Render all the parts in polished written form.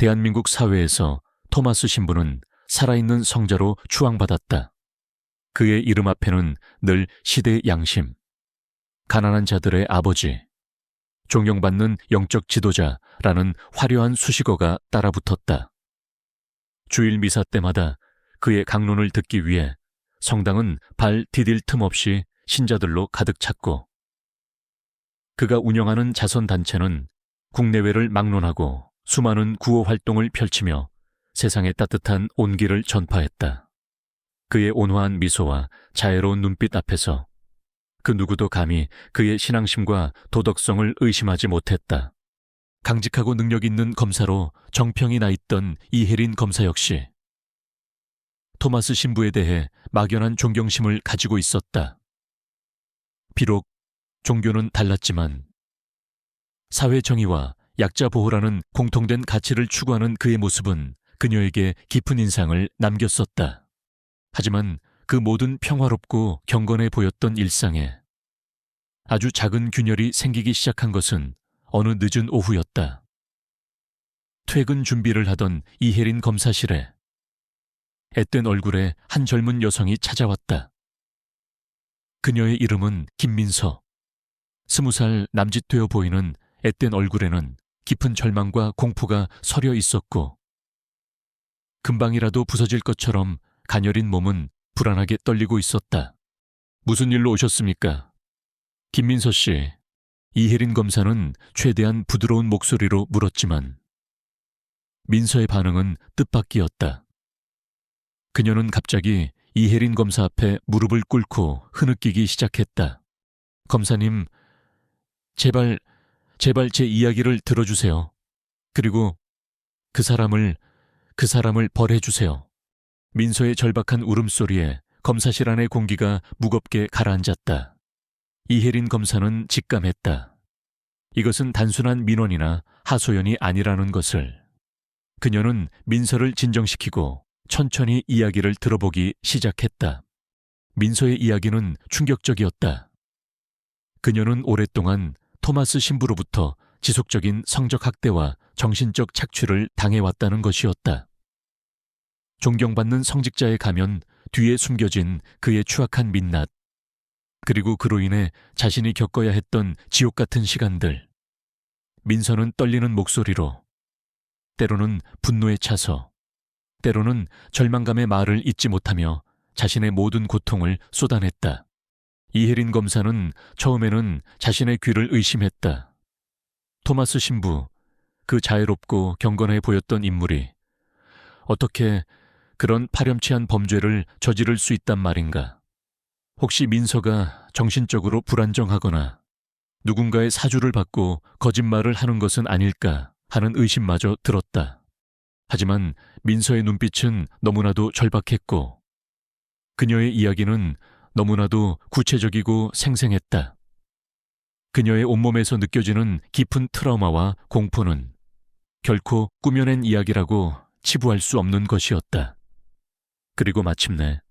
대한민국 사회에서 토마스 신부는 살아있는 성자로 추앙받았다. 그의 이름 앞에는 늘 시대의 양심, 가난한 자들의 아버지, 존경받는 영적 지도자라는 화려한 수식어가 따라붙었다. 주일 미사 때마다 그의 강론을 듣기 위해 성당은 발 디딜 틈 없이 신자들로 가득 찼고, 그가 운영하는 자선단체는 국내외를 막론하고 수많은 구호 활동을 펼치며 세상의 따뜻한 온기를 전파했다. 그의 온화한 미소와 자애로운 눈빛 앞에서 그 누구도 감히 그의 신앙심과 도덕성을 의심하지 못했다. 강직하고 능력 있는 검사로 정평이 나 있던 이혜린 검사 역시 토마스 신부에 대해 막연한 존경심을 가지고 있었다. 비록 종교는 달랐지만 사회 정의와 약자 보호라는 공통된 가치를 추구하는 그의 모습은 그녀에게 깊은 인상을 남겼었다. 하지만 그 모든 평화롭고 경건해 보였던 일상에 아주 작은 균열이 생기기 시작한 것은 어느 늦은 오후였다. 퇴근 준비를 하던 이혜린 검사실에 앳된 얼굴의 한 젊은 여성이 찾아왔다. 그녀의 이름은 김민서. 20살 남짓 되어 보이는 앳된 얼굴에는 깊은 절망과 공포가 서려 있었고, 금방이라도 부서질 것처럼 가녀린 몸은 불안하게 떨리고 있었다. 무슨 일로 오셨습니까? 김민서 씨, 이혜린 검사는 최대한 부드러운 목소리로 물었지만 민서의 반응은 뜻밖이었다. 그녀는 갑자기 이혜린 검사 앞에 무릎을 꿇고 흐느끼기 시작했다. 검사님, 제발 제 이야기를 들어주세요. 그리고 그 사람을 벌해주세요. 민서의 절박한 울음소리에 검사실 안의 공기가 무겁게 가라앉았다. 이혜린 검사는 직감했다. 이것은 단순한 민원이나 하소연이 아니라는 것을. 그녀는 민서를 진정시키고 천천히 이야기를 들어보기 시작했다. 민서의 이야기는 충격적이었다. 그녀는 오랫동안 토마스 신부로부터 지속적인 성적 학대와 정신적 착취를 당해왔다는 것이었다. 존경받는 성직자의 가면 뒤에 숨겨진 그의 추악한 민낯, 그리고 그로 인해 자신이 겪어야 했던 지옥 같은 시간들. 민서는 떨리는 목소리로, 때로는 분노에 차서, 때로는 절망감의 말을 잇지 못하며 자신의 모든 고통을 쏟아냈다. 이혜린 검사는 처음에는 자신의 귀를 의심했다. 토마스 신부, 그 자애롭고 경건해 보였던 인물이 어떻게 그런 파렴치한 범죄를 저지를 수 있단 말인가? 혹시 민서가 정신적으로 불안정하거나 누군가의 사주를 받고 거짓말을 하는 것은 아닐까 하는 의심마저 들었다. 하지만 민서의 눈빛은 너무나도 절박했고 그녀의 이야기는 너무나도 구체적이고 생생했다. 그녀의 온몸에서 느껴지는 깊은 트라우마와 공포는 결코 꾸며낸 이야기라고 치부할 수 없는 것이었다. 그리고 마침내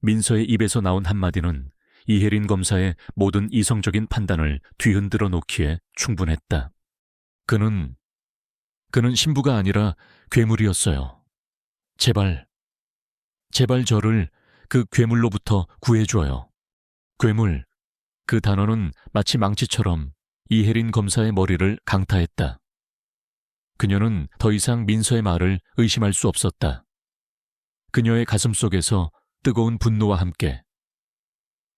민서의 입에서 나온 한마디는 이혜린 검사의 모든 이성적인 판단을 뒤흔들어 놓기에 충분했다. 그는 신부가 아니라 괴물이었어요. 제발 저를 그 괴물로부터 구해줘요. 괴물, 그 단어는 마치 망치처럼 이혜린 검사의 머리를 강타했다. 그녀는 더 이상 민서의 말을 의심할 수 없었다. 그녀의 가슴 속에서 뜨거운 분노와 함께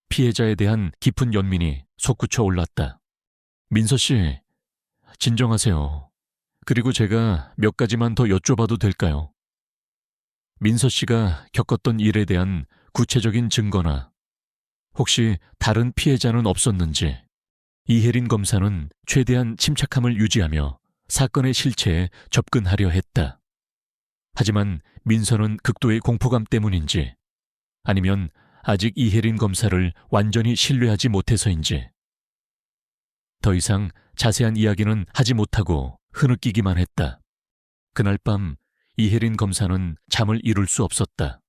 피해자에 대한 깊은 연민이 솟구쳐 올랐다. 민서 씨, 진정하세요. 그리고 제가 몇 가지만 더 여쭤봐도 될까요? 민서 씨가 겪었던 일에 대한 구체적인 증거나 혹시 다른 피해자는 없었는지. 이혜린 검사는 최대한 침착함을 유지하며 사건의 실체에 접근하려 했다. 하지만 민서는 극도의 공포감 때문인지 아니면 아직 이혜린 검사를 완전히 신뢰하지 못해서인지 더 이상 자세한 이야기는 하지 못하고 흐느끼기만 했다. 그날 밤 이혜린 검사는 잠을 이룰 수 없었다.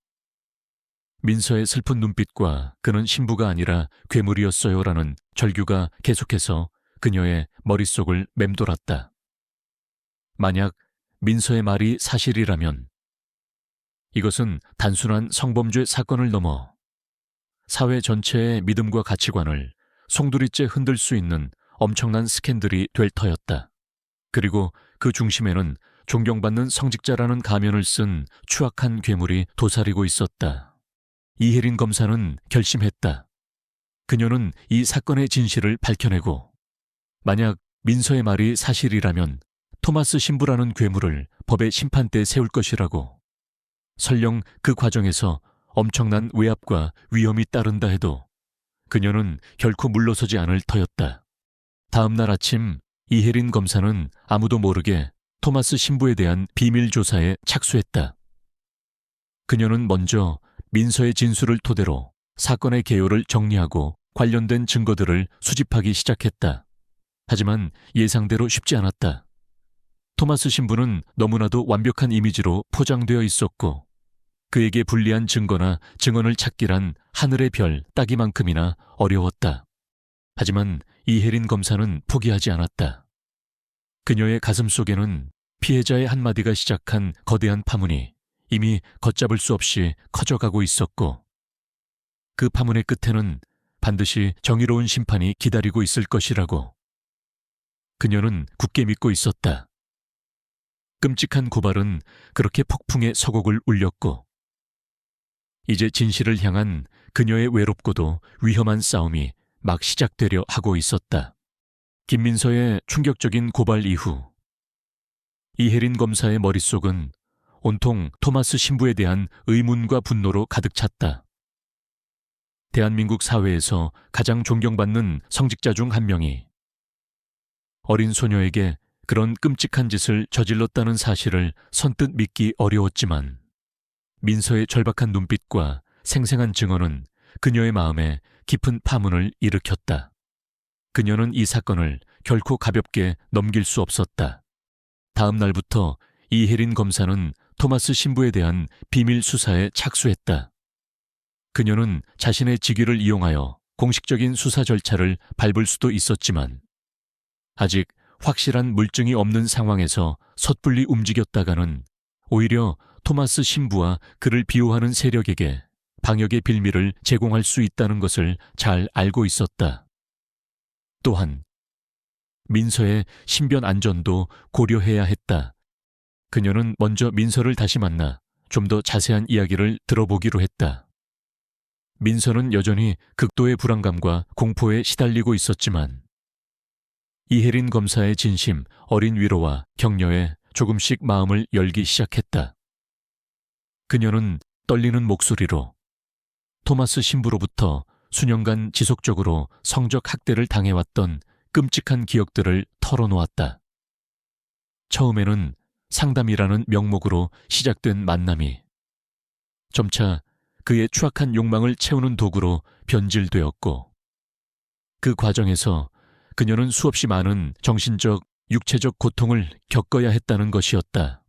민서의 슬픈 눈빛과 그는 신부가 아니라 괴물이었어요라는 절규가 계속해서 그녀의 머릿속을 맴돌았다. 만약 민서의 말이 사실이라면 이것은 단순한 성범죄 사건을 넘어 사회 전체의 믿음과 가치관을 송두리째 흔들 수 있는 엄청난 스캔들이 될 터였다. 그리고 그 중심에는 존경받는 성직자라는 가면을 쓴 추악한 괴물이 도사리고 있었다. 이혜린 검사는 결심했다. 그녀는 이 사건의 진실을 밝혀내고 만약 민서의 말이 사실이라면 토마스 신부라는 괴물을 법의 심판대에 세울 것이라고. 설령 그 과정에서 엄청난 외압과 위험이 따른다 해도 그녀는 결코 물러서지 않을 터였다. 다음 날 아침 이혜린 검사는 아무도 모르게 토마스 신부에 대한 비밀 조사에 착수했다. 그녀는 먼저 민서의 진술을 토대로 사건의 개요를 정리하고 관련된 증거들을 수집하기 시작했다. 하지만 예상대로 쉽지 않았다. 토마스 신부는 너무나도 완벽한 이미지로 포장되어 있었고 그에게 불리한 증거나 증언을 찾기란 하늘의 별 따기만큼이나 어려웠다. 하지만 이혜린 검사는 포기하지 않았다. 그녀의 가슴 속에는 피해자의 한마디가 시작한 거대한 파문이 이미 걷잡을 수 없이 커져가고 있었고 그 파문의 끝에는 반드시 정의로운 심판이 기다리고 있을 것이라고. 그녀는 굳게 믿고 있었다. 끔찍한 고발은 그렇게 폭풍의 서곡을 울렸고 이제 진실을 향한 그녀의 외롭고도 위험한 싸움이 막 시작되려 하고 있었다. 김민서의 충격적인 고발 이후 이혜린 검사의 머릿속은 온통 토마스 신부에 대한 의문과 분노로 가득 찼다. 대한민국 사회에서 가장 존경받는 성직자 중 한 명이 어린 소녀에게 그런 끔찍한 짓을 저질렀다는 사실을 선뜻 믿기 어려웠지만 민서의 절박한 눈빛과 생생한 증언은 그녀의 마음에 깊은 파문을 일으켰다. 그녀는 이 사건을 결코 가볍게 넘길 수 없었다. 다음 날부터 이혜린 검사는 토마스 신부에 대한 비밀 수사에 착수했다. 그녀는 자신의 직위를 이용하여 공식적인 수사 절차를 밟을 수도 있었지만 아직 확실한 물증이 없는 상황에서 섣불리 움직였다가는 오히려 토마스 신부와 그를 비호하는 세력에게 방역의 빌미를 제공할 수 있다는 것을 잘 알고 있었다. 또한 민서의 신변 안전도 고려해야 했다. 그녀는 먼저 민서를 다시 만나 좀 더 자세한 이야기를 들어보기로 했다. 민서는 여전히 극도의 불안감과 공포에 시달리고 있었지만 이혜린 검사의 진심, 어린 위로와 격려에 조금씩 마음을 열기 시작했다. 그녀는 떨리는 목소리로 토마스 신부로부터 수년간 지속적으로 성적 학대를 당해왔던 끔찍한 기억들을 털어놓았다. 처음에는 상담이라는 명목으로 시작된 만남이 점차 그의 추악한 욕망을 채우는 도구로 변질되었고 그 과정에서 그녀는 수없이 많은 정신적, 육체적 고통을 겪어야 했다는 것이었다.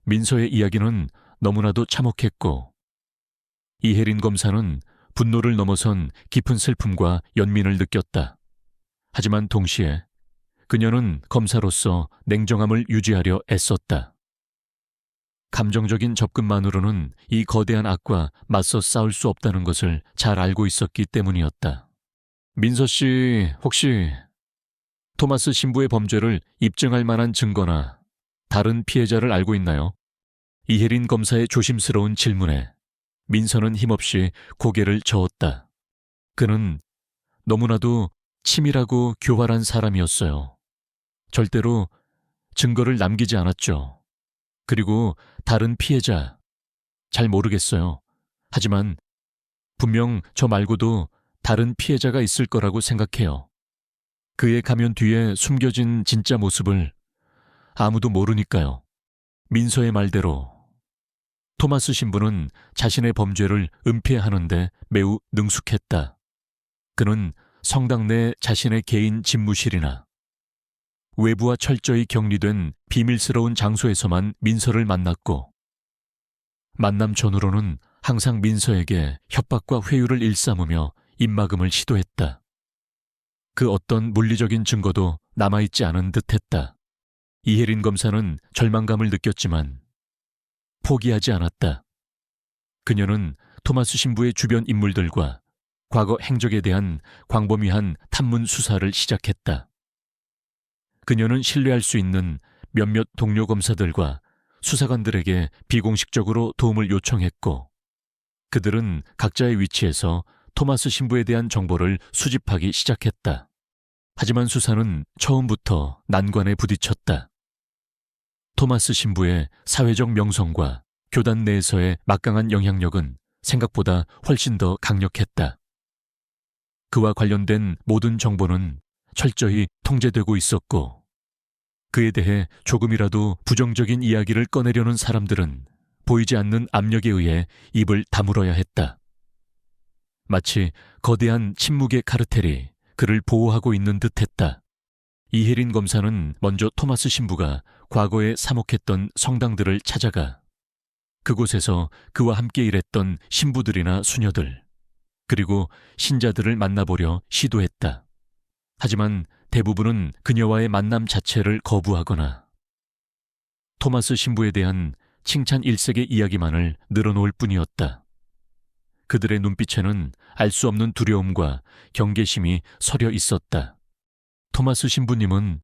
민서의 이야기는 너무나도 참혹했고 이혜린 검사는 분노를 넘어선 깊은 슬픔과 연민을 느꼈다. 하지만 동시에 그녀는 검사로서 냉정함을 유지하려 애썼다. 감정적인 접근만으로는 이 거대한 악과 맞서 싸울 수 없다는 것을 잘 알고 있었기 때문이었다. 민서 씨, 혹시 토마스 신부의 범죄를 입증할 만한 증거나 다른 피해자를 알고 있나요? 이혜린 검사의 조심스러운 질문에 민서는 힘없이 고개를 저었다. 그는 너무나도 치밀하고 교활한 사람이었어요. 절대로 증거를 남기지 않았죠. 그리고 다른 피해자, 잘 모르겠어요. 하지만 분명 저 말고도 다른 피해자가 있을 거라고 생각해요. 그의 가면 뒤에 숨겨진 진짜 모습을 아무도 모르니까요. 민서의 말대로 토마스 신부는 자신의 범죄를 은폐하는데 매우 능숙했다. 그는 성당 내 자신의 개인 집무실이나 외부와 철저히 격리된 비밀스러운 장소에서만 민서를 만났고 만남 전후로는 항상 민서에게 협박과 회유를 일삼으며 입막음을 시도했다. 그 어떤 물리적인 증거도 남아있지 않은 듯했다. 이혜린 검사는 절망감을 느꼈지만 포기하지 않았다. 그녀는 토마스 신부의 주변 인물들과 과거 행적에 대한 광범위한 탐문 수사를 시작했다. 그녀는 신뢰할 수 있는 몇몇 동료 검사들과 수사관들에게 비공식적으로 도움을 요청했고, 그들은 각자의 위치에서 토마스 신부에 대한 정보를 수집하기 시작했다. 하지만 수사는 처음부터 난관에 부딪혔다. 토마스 신부의 사회적 명성과 교단 내에서의 막강한 영향력은 생각보다 훨씬 더 강력했다. 그와 관련된 모든 정보는 철저히 통제되고 있었고, 그에 대해 조금이라도 부정적인 이야기를 꺼내려는 사람들은 보이지 않는 압력에 의해 입을 다물어야 했다. 마치 거대한 침묵의 카르텔이 그를 보호하고 있는 듯했다. 이혜린 검사는 먼저 토마스 신부가 과거에 사목했던 성당들을 찾아가 그곳에서 그와 함께 일했던 신부들이나 수녀들, 그리고 신자들을 만나보려 시도했다. 하지만 대부분은 그녀와의 만남 자체를 거부하거나 토마스 신부에 대한 칭찬 일색의 이야기만을 늘어놓을 뿐이었다. 그들의 눈빛에는 알 수 없는 두려움과 경계심이 서려 있었다. 토마스 신부님은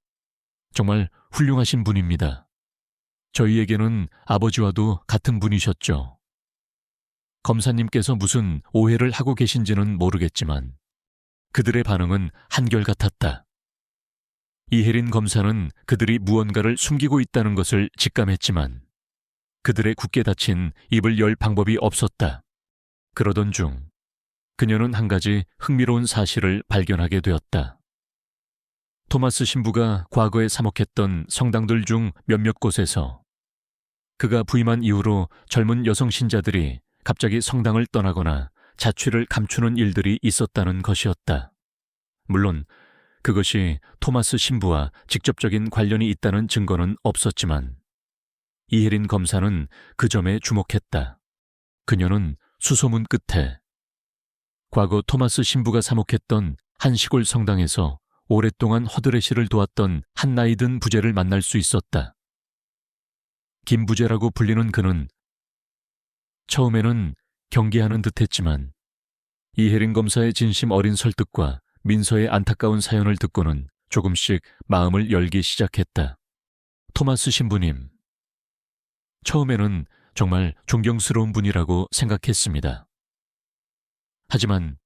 정말 훌륭하신 분입니다. 저희에게는 아버지와도 같은 분이셨죠. 검사님께서 무슨 오해를 하고 계신지는 모르겠지만 그들의 반응은 한결같았다. 이혜린 검사는 그들이 무언가를 숨기고 있다는 것을 직감했지만 그들의 굳게 닫힌 입을 열 방법이 없었다. 그러던 중 그녀는 한 가지 흥미로운 사실을 발견하게 되었다. 토마스 신부가 과거에 사목했던 성당들 중 몇몇 곳에서 그가 부임한 이후로 젊은 여성 신자들이 갑자기 성당을 떠나거나 자취를 감추는 일들이 있었다는 것이었다. 물론 그것이 토마스 신부와 직접적인 관련이 있다는 증거는 없었지만 이혜린 검사는 그 점에 주목했다. 그녀는 수소문 끝에 과거 토마스 신부가 사목했던 한 시골 성당에서 오랫동안 허드레시를 도왔던 한 나이 든 부제를 만날 수 있었다. 김 부제라고 불리는 그는 처음에는 경계하는 듯했지만 이혜린 검사의 진심 어린 설득과 민서의 안타까운 사연을 듣고는 조금씩 마음을 열기 시작했다. 토마스 신부님, 처음에는 정말 존경스러운 분이라고 생각했습니다. 하지만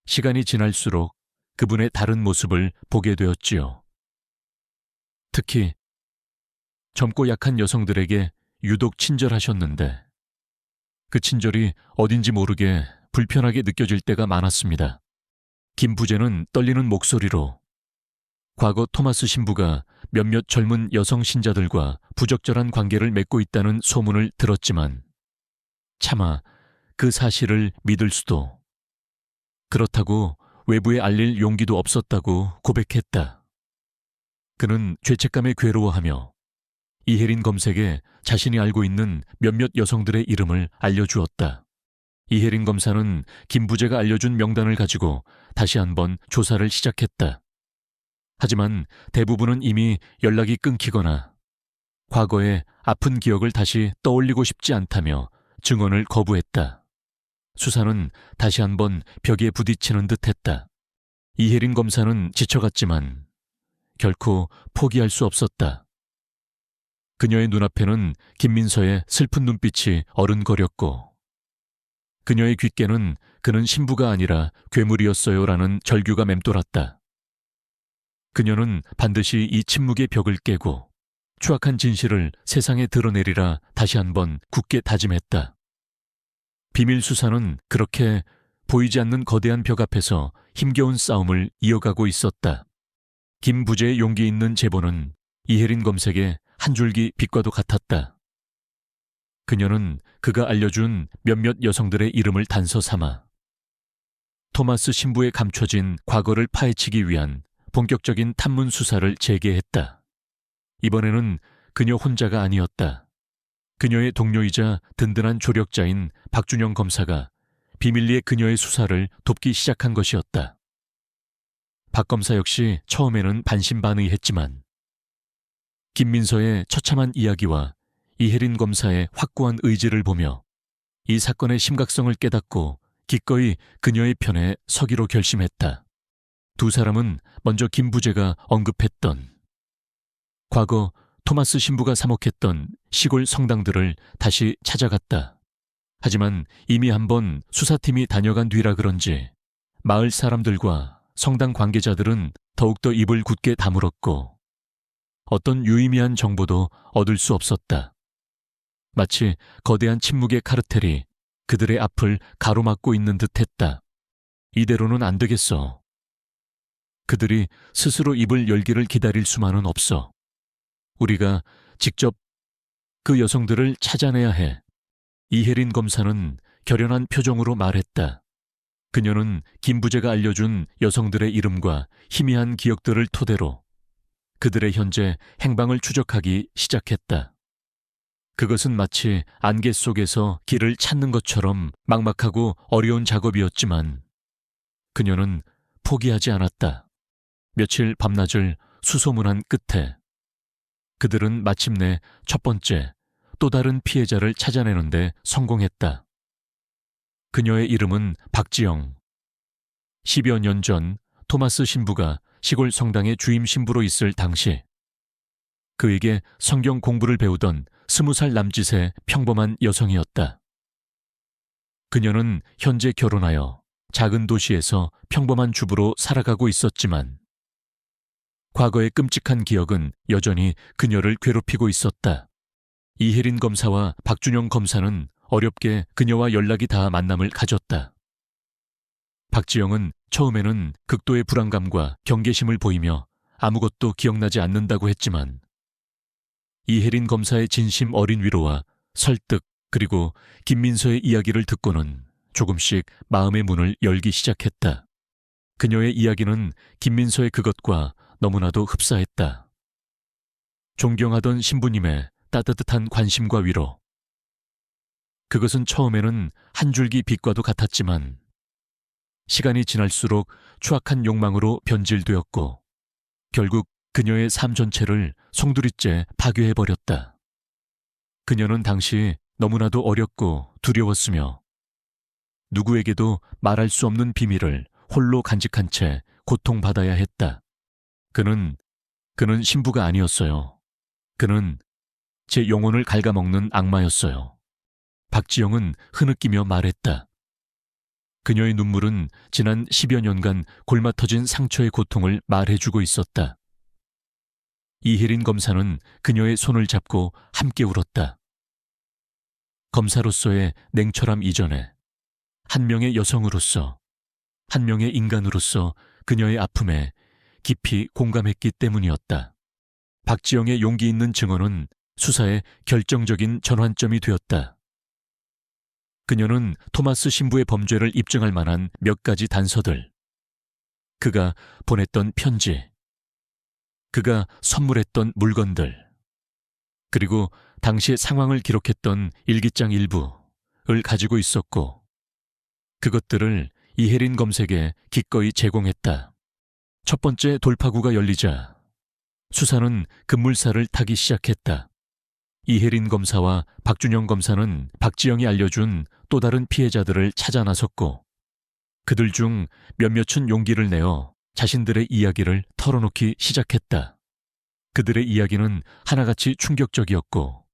시간이 지날수록 그분의 다른 모습을 보게 되었지요. 특히 젊고 약한 여성들에게 유독 친절하셨는데 그 친절이 어딘지 모르게 불편하게 느껴질 때가 많았습니다. 김 부제는 떨리는 목소리로 과거 토마스 신부가 몇몇 젊은 여성 신자들과 부적절한 관계를 맺고 있다는 소문을 들었지만 차마 그 사실을 믿을 수도, 그렇다고 외부에 알릴 용기도 없었다고 고백했다. 그는 죄책감에 괴로워하며 이혜린 검사에게 자신이 알고 있는 몇몇 여성들의 이름을 알려주었다. 이혜린 검사는 김 부제가 알려준 명단을 가지고 다시 한번 조사를 시작했다. 하지만 대부분은 이미 연락이 끊기거나 과거의 아픈 기억을 다시 떠올리고 싶지 않다며 증언을 거부했다. 수사는 다시 한번 벽에 부딪히는 듯했다. 이혜린 검사는 지쳐갔지만 결코 포기할 수 없었다. 그녀의 눈앞에는 김민서의 슬픈 눈빛이 어른거렸고 그녀의 귓께는 그는 신부가 아니라 괴물이었어요라는 절규가 맴돌았다. 그녀는 반드시 이 침묵의 벽을 깨고 추악한 진실을 세상에 드러내리라 다시 한번 굳게 다짐했다. 비밀 수사는 그렇게 보이지 않는 거대한 벽 앞에서 힘겨운 싸움을 이어가고 있었다. 김 부제의 용기 있는 제보는 이혜린 검색의 한 줄기 빛과도 같았다. 그녀는 그가 알려준 몇몇 여성들의 이름을 단서 삼아 토마스 신부에 감춰진 과거를 파헤치기 위한 본격적인 탐문 수사를 재개했다. 이번에는 그녀 혼자가 아니었다. 그녀의 동료이자 든든한 조력자인 박준영 검사가 비밀리에 그녀의 수사를 돕기 시작한 것이었다. 박 검사 역시 처음에는 반신반의했지만 김민서의 처참한 이야기와 이혜린 검사의 확고한 의지를 보며 이 사건의 심각성을 깨닫고 기꺼이 그녀의 편에 서기로 결심했다. 두 사람은 먼저 김 부제가 언급했던 과거 토마스 신부가 사목했던 시골 성당들을 다시 찾아갔다. 하지만 이미 한번 수사팀이 다녀간 뒤라 그런지 마을 사람들과 성당 관계자들은 더욱더 입을 굳게 다물었고 어떤 유의미한 정보도 얻을 수 없었다. 마치 거대한 침묵의 카르텔이 그들의 앞을 가로막고 있는 듯했다. 이대로는 안 되겠어. 그들이 스스로 입을 열기를 기다릴 수만은 없어. 우리가 직접 그 여성들을 찾아내야 해. 이혜린 검사는 결연한 표정으로 말했다. 그녀는 김 부제가 알려준 여성들의 이름과 희미한 기억들을 토대로 그들의 현재 행방을 추적하기 시작했다. 그것은 마치 안개 속에서 길을 찾는 것처럼 막막하고 어려운 작업이었지만 그녀는 포기하지 않았다. 며칠 밤낮을 수소문한 끝에 그들은 마침내 첫 번째 또 다른 피해자를 찾아내는데 성공했다. 그녀의 이름은 박지영. 10여 년 전 토마스 신부가 시골 성당의 주임 신부로 있을 당시 그에게 성경 공부를 배우던 20살 남짓의 평범한 여성이었다. 그녀는 현재 결혼하여 작은 도시에서 평범한 주부로 살아가고 있었지만 과거의 끔찍한 기억은 여전히 그녀를 괴롭히고 있었다. 이혜린 검사와 박준영 검사는 어렵게 그녀와 연락이 닿아 만남을 가졌다. 박지영은 처음에는 극도의 불안감과 경계심을 보이며 아무것도 기억나지 않는다고 했지만 이혜린 검사의 진심 어린 위로와 설득 그리고 김민서의 이야기를 듣고는 조금씩 마음의 문을 열기 시작했다. 그녀의 이야기는 김민서의 그것과 너무나도 흡사했다. 존경하던 신부님의 따뜻한 관심과 위로. 그것은 처음에는 한 줄기 빛과도 같았지만 시간이 지날수록 추악한 욕망으로 변질되었고 결국 그녀의 삶 전체를 송두리째 파괴해버렸다. 그녀는 당시 너무나도 어렸고 두려웠으며 누구에게도 말할 수 없는 비밀을 홀로 간직한 채 고통받아야 했다. 그는 신부가 아니었어요. 그는 제 영혼을 갉아먹는 악마였어요. 박지영은 흐느끼며 말했다. 그녀의 눈물은 지난 10여 년간 골마터진 상처의 고통을 말해주고 있었다. 이혜린 검사는 그녀의 손을 잡고 함께 울었다. 검사로서의 냉철함 이전에 한 명의 여성으로서, 한 명의 인간으로서 그녀의 아픔에 깊이 공감했기 때문이었다. 박지영의 용기 있는 증언은 수사의 결정적인 전환점이 되었다. 그녀는 토마스 신부의 범죄를 입증할 만한 몇 가지 단서들, 그가 보냈던 편지, 그가 선물했던 물건들, 그리고 당시 상황을 기록했던 일기장 일부를 가지고 있었고 그것들을 이혜린 검색에 기꺼이 제공했다. 첫 번째 돌파구가 열리자 수사는 급물살을 타기 시작했다. 이혜린 검사와 박준영 검사는 박지영이 알려준 또 다른 피해자들을 찾아 나섰고 그들 중 몇몇은 용기를 내어 자신들의 이야기를 털어놓기 시작했다. 그들의 이야기는 하나같이 충격적이었고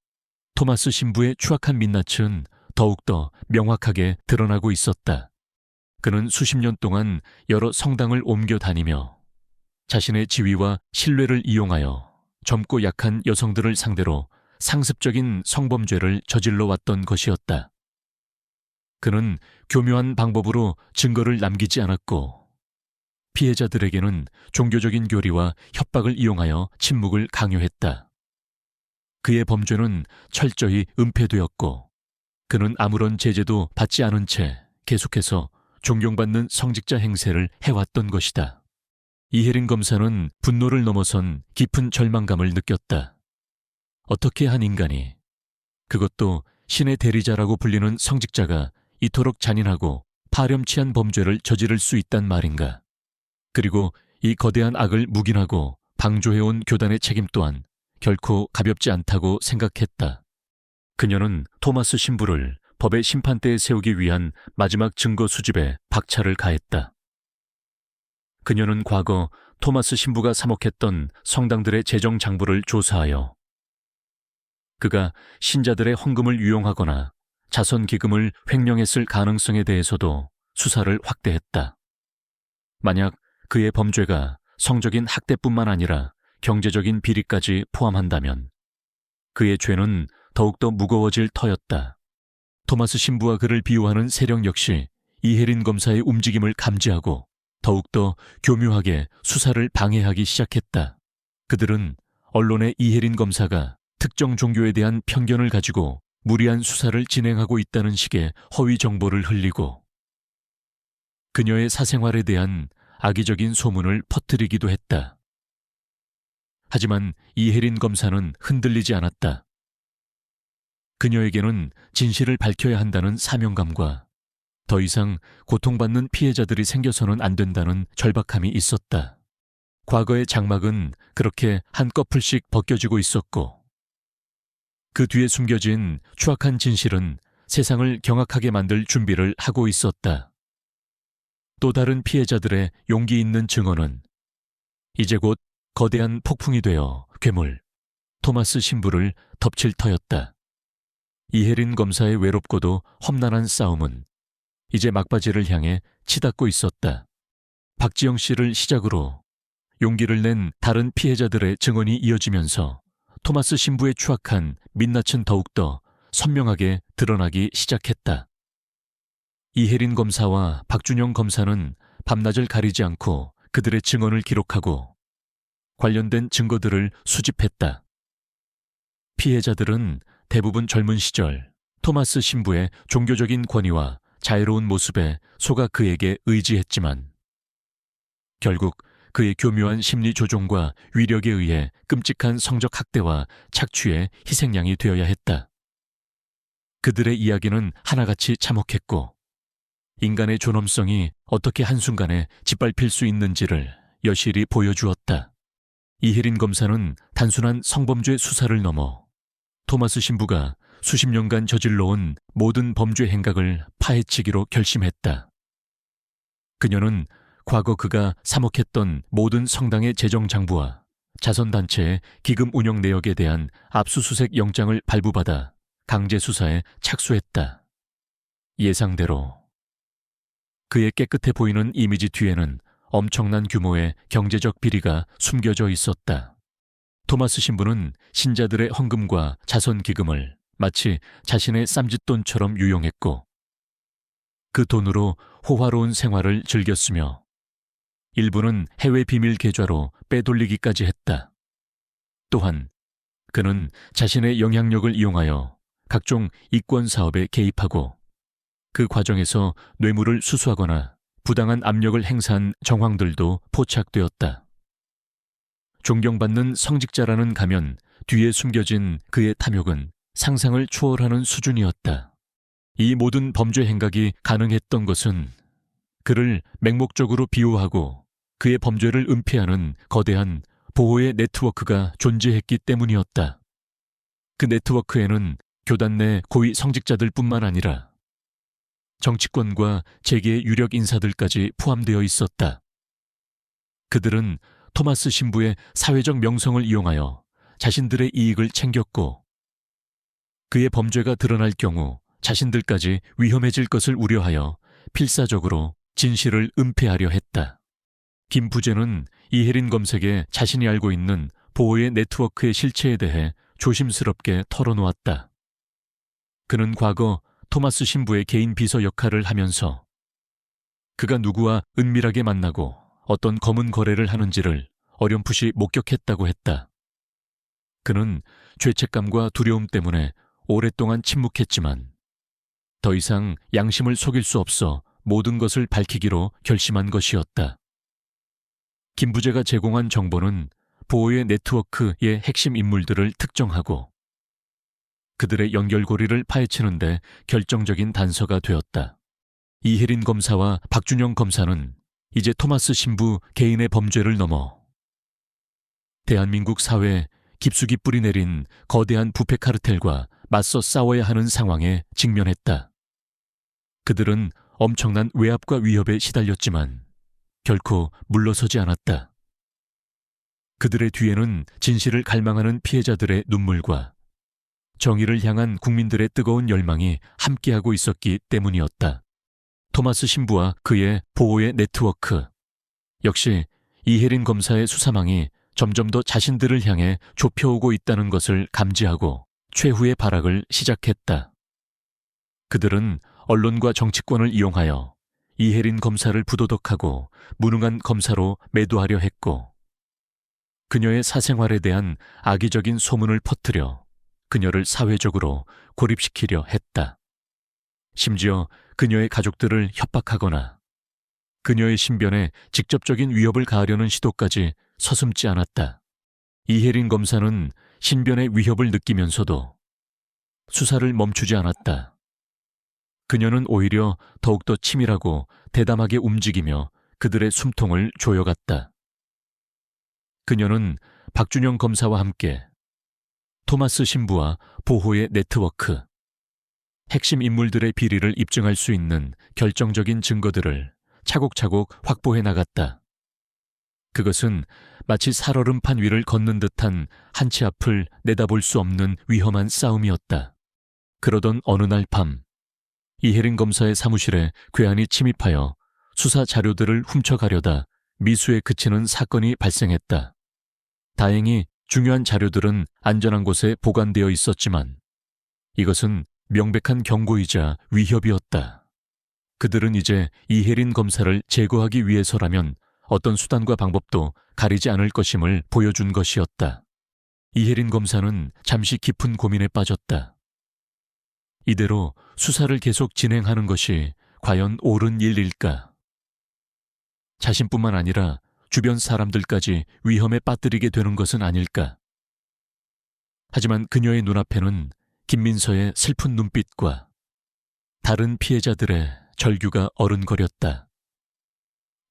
토마스 신부의 추악한 민낯은 더욱더 명확하게 드러나고 있었다. 그는 수십 년 동안 여러 성당을 옮겨 다니며 자신의 지위와 신뢰를 이용하여 젊고 약한 여성들을 상대로 상습적인 성범죄를 저질러 왔던 것이었다. 그는 교묘한 방법으로 증거를 남기지 않았고 피해자들에게는 종교적인 교리와 협박을 이용하여 침묵을 강요했다. 그의 범죄는 철저히 은폐되었고 그는 아무런 제재도 받지 않은 채 계속해서 존경받는 성직자 행세를 해왔던 것이다. 이혜린 검사는 분노를 넘어선 깊은 절망감을 느꼈다. 어떻게 한 인간이, 그것도 신의 대리자라고 불리는 성직자가 이토록 잔인하고 파렴치한 범죄를 저지를 수 있단 말인가. 그리고 이 거대한 악을 묵인하고 방조해온 교단의 책임 또한 결코 가볍지 않다고 생각했다. 그녀는 토마스 신부를 법의 심판대에 세우기 위한 마지막 증거 수집에 박차를 가했다. 그녀는 과거 토마스 신부가 사목했던 성당들의 재정 장부를 조사하여 그가 신자들의 헌금을 유용하거나 자선 기금을 횡령했을 가능성에 대해서도 수사를 확대했다. 만약 그의 범죄가 성적인 학대뿐만 아니라 경제적인 비리까지 포함한다면 그의 죄는 더욱더 무거워질 터였다. 토마스 신부와 그를 비호하는 세력 역시 이혜린 검사의 움직임을 감지하고 더욱더 교묘하게 수사를 방해하기 시작했다. 그들은 언론의 이혜린 검사가 특정 종교에 대한 편견을 가지고 무리한 수사를 진행하고 있다는 식의 허위 정보를 흘리고 그녀의 사생활에 대한 악의적인 소문을 퍼뜨리기도 했다. 하지만 이혜린 검사는 흔들리지 않았다. 그녀에게는 진실을 밝혀야 한다는 사명감과 더 이상 고통받는 피해자들이 생겨서는 안 된다는 절박함이 있었다. 과거의 장막은 그렇게 한꺼풀씩 벗겨지고 있었고 그 뒤에 숨겨진 추악한 진실은 세상을 경악하게 만들 준비를 하고 있었다. 또 다른 피해자들의 용기 있는 증언은 이제 곧 거대한 폭풍이 되어 괴물 토마스 신부를 덮칠 터였다. 이혜린 검사의 외롭고도 험난한 싸움은 이제 막바지를 향해 치닫고 있었다. 박지영 씨를 시작으로 용기를 낸 다른 피해자들의 증언이 이어지면서 토마스 신부의 추악한 민낯은 더욱더 선명하게 드러나기 시작했다. 이혜린 검사와 박준영 검사는 밤낮을 가리지 않고 그들의 증언을 기록하고 관련된 증거들을 수집했다. 피해자들은 대부분 젊은 시절 토마스 신부의 종교적인 권위와 자유로운 모습에 속아 그에게 의지했지만 결국 그의 교묘한 심리 조종과 위력에 의해 끔찍한 성적 학대와 착취의 희생양이 되어야 했다. 그들의 이야기는 하나같이 참혹했고 인간의 존엄성이 어떻게 한순간에 짓밟힐 수 있는지를 여실히 보여주었다. 이혜린 검사는 단순한 성범죄 수사를 넘어 토마스 신부가 수십 년간 저질러온 모든 범죄 행각을 파헤치기로 결심했다. 그녀는 과거 그가 사목했던 모든 성당의 재정 장부와 자선단체의 기금 운영 내역에 대한 압수수색 영장을 발부받아 강제 수사에 착수했다. 예상대로 그의 깨끗해 보이는 이미지 뒤에는 엄청난 규모의 경제적 비리가 숨겨져 있었다. 토마스 신부는 신자들의 헌금과 자선 기금을 마치 자신의 쌈짓돈처럼 유용했고 그 돈으로 호화로운 생활을 즐겼으며 일부는 해외 비밀 계좌로 빼돌리기까지 했다. 또한 그는 자신의 영향력을 이용하여 각종 이권 사업에 개입하고 그 과정에서 뇌물을 수수하거나 부당한 압력을 행사한 정황들도 포착되었다. 존경받는 성직자라는 가면 뒤에 숨겨진 그의 탐욕은 상상을 초월하는 수준이었다. 이 모든 범죄 행각이 가능했던 것은 그를 맹목적으로 비호하고 그의 범죄를 은폐하는 거대한 보호의 네트워크가 존재했기 때문이었다. 그 네트워크에는 교단 내 고위 성직자들 뿐만 아니라 정치권과 재계의 유력 인사들까지 포함되어 있었다. 그들은 토마스 신부의 사회적 명성을 이용하여 자신들의 이익을 챙겼고 그의 범죄가 드러날 경우 자신들까지 위험해질 것을 우려하여 필사적으로 진실을 은폐하려 했다. 김 부제는 이혜린 검색에 자신이 알고 있는 보호의 네트워크의 실체에 대해 조심스럽게 털어놓았다. 그는 과거 토마스 신부의 개인 비서 역할을 하면서 그가 누구와 은밀하게 만나고 어떤 검은 거래를 하는지를 어렴풋이 목격했다고 했다. 그는 죄책감과 두려움 때문에 오랫동안 침묵했지만 더 이상 양심을 속일 수 없어 모든 것을 밝히기로 결심한 것이었다. 김 부제가 제공한 정보는 보호의 네트워크의 핵심 인물들을 특정하고 그들의 연결고리를 파헤치는데 결정적인 단서가 되었다. 이혜린 검사와 박준영 검사는 이제 토마스 신부 개인의 범죄를 넘어 대한민국 사회 깊숙이 뿌리내린 거대한 부패 카르텔과 맞서 싸워야 하는 상황에 직면했다. 그들은 엄청난 외압과 위협에 시달렸지만 결코 물러서지 않았다. 그들의 뒤에는 진실을 갈망하는 피해자들의 눈물과 정의를 향한 국민들의 뜨거운 열망이 함께하고 있었기 때문이었다. 토마스 신부와 그의 보호의 네트워크, 역시 이혜린 검사의 수사망이 점점 더 자신들을 향해 좁혀오고 있다는 것을 감지하고 최후의 발악을 시작했다. 그들은 언론과 정치권을 이용하여 이혜린 검사를 부도덕하고 무능한 검사로 매도하려 했고, 그녀의 사생활에 대한 악의적인 소문을 퍼뜨려 그녀를 사회적으로 고립시키려 했다. 심지어 그녀의 가족들을 협박하거나 그녀의 신변에 직접적인 위협을 가하려는 시도까지 서슴지 않았다. 이혜린 검사는 신변의 위협을 느끼면서도 수사를 멈추지 않았다. 그녀는 오히려 더욱더 치밀하고 대담하게 움직이며 그들의 숨통을 조여갔다. 그녀는 박준영 검사와 함께 토마스 신부와 보호의 네트워크, 핵심 인물들의 비리를 입증할 수 있는 결정적인 증거들을 차곡차곡 확보해 나갔다. 그것은 마치 살얼음판 위를 걷는 듯한 한치 앞을 내다볼 수 없는 위험한 싸움이었다. 그러던 어느 날 밤, 이혜린 검사의 사무실에 괴한이 침입하여 수사 자료들을 훔쳐가려다 미수에 그치는 사건이 발생했다. 다행히 중요한 자료들은 안전한 곳에 보관되어 있었지만 이것은 명백한 경고이자 위협이었다. 그들은 이제 이혜린 검사를 제거하기 위해서라면 어떤 수단과 방법도 가리지 않을 것임을 보여준 것이었다. 이혜린 검사는 잠시 깊은 고민에 빠졌다. 이대로 수사를 계속 진행하는 것이 과연 옳은 일일까? 자신뿐만 아니라 주변 사람들까지 위험에 빠뜨리게 되는 것은 아닐까? 하지만 그녀의 눈앞에는 김민서의 슬픈 눈빛과 다른 피해자들의 절규가 어른거렸다.